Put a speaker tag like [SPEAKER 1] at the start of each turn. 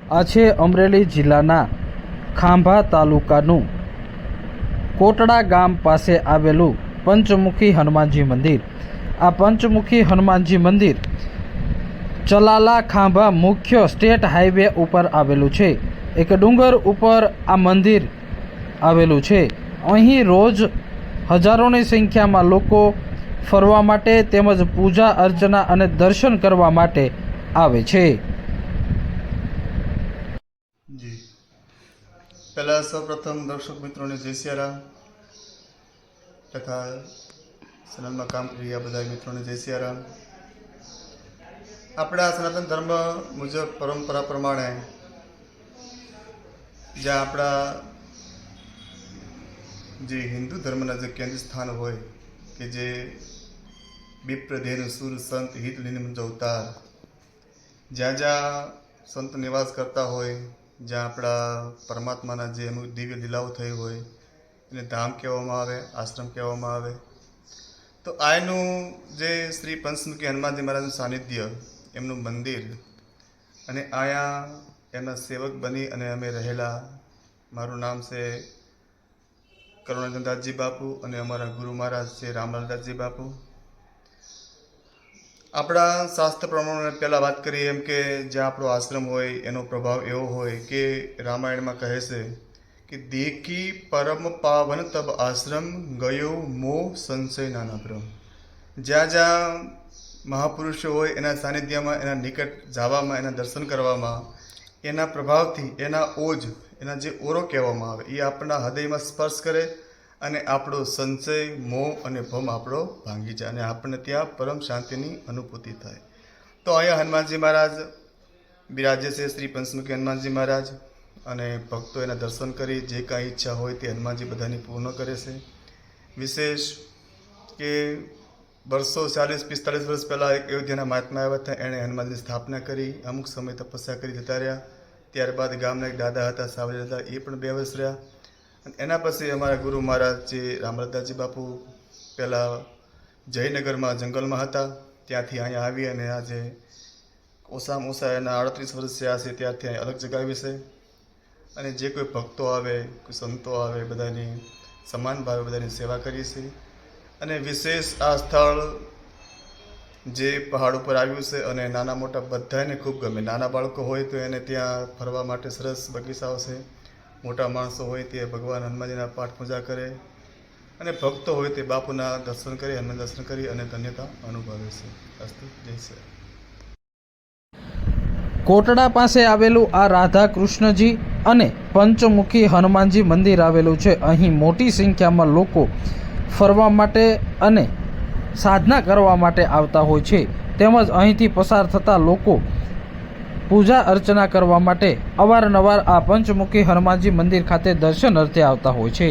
[SPEAKER 1] આ છે અમરેલી જિલ્લાના ખાંભા તાલુકાનું કોટડા ગામ પાસે આવેલું પંચમુખી હનુમાનજી મંદિર। આ પંચમુખી હનુમાનજી મંદિર ચલાલા ખાંભા મુખ્ય સ્ટેટ હાઈવે ઉપર આવેલું છે। એક ડુંગર ઉપર આ મંદિર આવેલું છે। અહીં રોજ હજારોની સંખ્યામાં લોકો ફરવા માટે તેમજ પૂજા અર્ચના અને દર્શન કરવા માટે આવે છે।
[SPEAKER 2] જી પહેલાં સૌપ્રથમ દર્શક મિત્રોને જય સિયારામ તથા ચેનલમાં કામ કરી રહ્યા બધા મિત્રોને જય સિયારામ। આપણા સનાતન ધર્મ મુજબ પરંપરા પ્રમાણે જ્યાં આપણા જે હિન્દુ ધર્મના જે કેન્દ્ર સ્થાન હોય કે જે વિપ્રદેહનું સુર સંત હિત લીને મુંજ અવતાર, જ્યાં જ્યાં સંત નિવાસ કરતા હોય, જ્યાં આપણા પરમાત્માના જે અમુક દિવ્ય લીલાઓ થઈ હોય એને ધામ કહેવામાં આવે, આશ્રમ કહેવામાં આવે। તો આનું જે શ્રી પંચમુખી હનુમાનજી મહારાજનું સાનિધ્ય, એમનું મંદિર, અને અહીંયા એમના સેવક બની અને અમે રહેલા। મારું નામ છે કરુણાનંદદાસજી બાપુ અને અમારા ગુરુ મહારાજ છે રામલાલદાસજી બાપુ। આપણા શાસ્ત્ર પ્રમાણે પહેલાં વાત કરીએ એમ કે જ્યાં આપણો આશ્રમ હોય એનો પ્રભાવ એવો હોય કે રામાયણમાં કહે છે કે દેખી પરમ પાવન તબ આશ્રમ ગયો મોહ સંશય નાના ભ્રમ। જ્યાં જ્યાં મહાપુરુષો હોય એના સાનિધ્યમાં, એના નિકટ જવામાં, એના દર્શન કરવામાં, એના પ્રભાવથી, એના ઓજ, એના જે ઓરો કહેવામાં આવે એ આપણા હૃદયમાં સ્પર્શ કરે અને આપણો સંશય, મોહ અને ભમ આપણો ભાંગી જાય અને આપણને ત્યાં પરમ શાંતિની અનુભૂતિ થાય। તો અહીંયા હનુમાનજી મહારાજ બિરાજે છે, શ્રી પંચમુખી હનુમાનજી મહારાજ, અને ભક્તો એના દર્શન કરી જે કાંઈ ઈચ્છા હોય તે હનુમાનજી બધાની પૂર્ણ કરે છે। વિશેષ કે વર્ષો 40-45 વર્ષ પહેલાં એક અયોધ્યાના મહાત્મા આવ્યા હતા, એણે હનુમાનજીની સ્થાપના કરી, અમુક સમય તપસ્યા કરી જતા રહ્યા। ત્યારબાદ ગામના એક દાદા હતા, સાવલી હતા, એ પણ 2 વર્ષ રહ્યા। અને એના પછી અમારા ગુરુ મહારાજ જે રામલાલદાસજી બાપુ પહેલાં જયનગરમાં જંગલમાં હતા, ત્યાંથી અહીંયા આવી અને આજે ઓછામાં ઓછા એના 38 વર્ષ થયા છે ત્યારથી અહીં અલગ જગાવી છે। અને જે કોઈ ભક્તો આવે, કોઈ સંતો આવે, બધાની સમાન ભાવે બધાની સેવા કરી છે। અને વિશેષ આ સ્થળ જે પહાડ ઉપર આવ્યું છે અને નાના મોટા બધાને ખૂબ ગમે। નાના બાળકો હોય તો એને ત્યાં ફરવા માટે સરસ બગીચાઓ છે, મોટા માણસો હોય તે ભગવાન હનુમાનજીના પાઠ પૂજા કરે, અને ભક્તો હોય તે બાપુના દર્શન કરી, હનુમાન દર્શન કરી અને ધન્યતા અનુભવે છે। અસ્તુ, જય શ્રી રામ।
[SPEAKER 1] કોટડા પાસે આવેલું આ રાધા કૃષ્ણજી અને પંચમુખી હનુમાનજી મંદિર આવેલું છે। અહીં મોટી સંખ્યામાં લોકો ફરવા માટે અને સાધના કરવા માટે આવતા હોય છે, તેમજ અહીંથી પસાર થતા લોકો પૂજા અર્ચના કરવા માટે અવારનવાર આ પંચમુખી હનુમાનજી મંદિર ખાતે દર્શન અર્થે આવતા હોય છે।